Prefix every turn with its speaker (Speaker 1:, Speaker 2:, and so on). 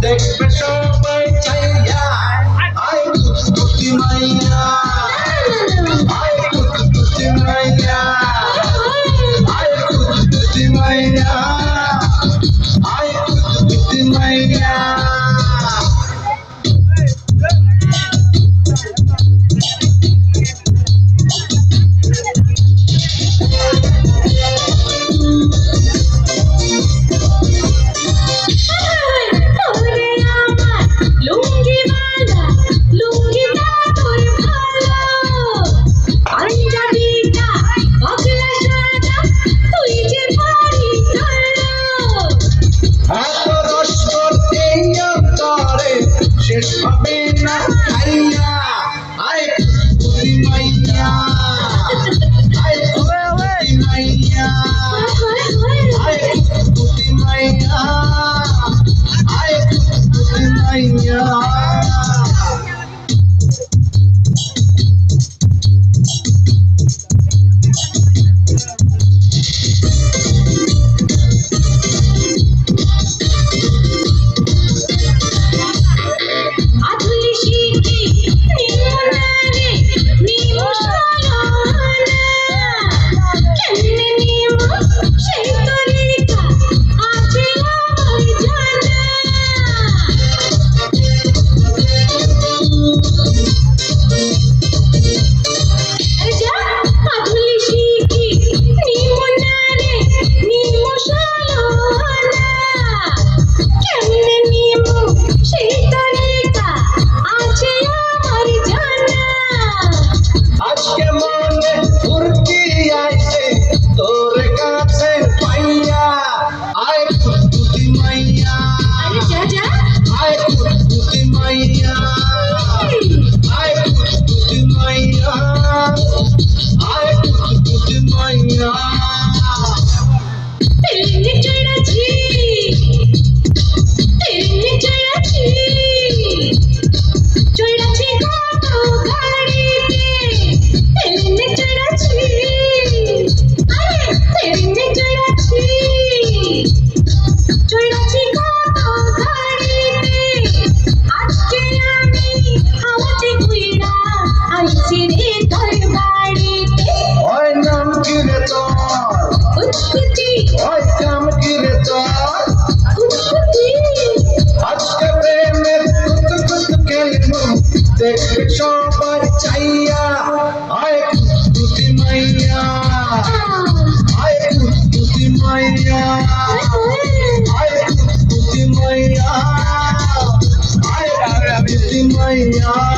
Speaker 1: দেখবে সবাই চাইয়া আয় কুচকুচি মাইয়া আয় কুচকুচি মাইয়া আয় কুচকুচি মাইয়া আয় কুচকুচি মাইয়া শেষ হবে না খাইয়া আয় কুচকুচি মাইয়া আয় কুচকুচি মাইয়া আয় কুচকুচি মাইয়া আয় কুচকুচি মাইয়া দেখবে সবাই চাইয়া আয় কুচকুচি মাইয়া আয় কুচকুচি মাইয়া আয় কুচকুচি মাইয়া আয় কুচকুচি মাইয়া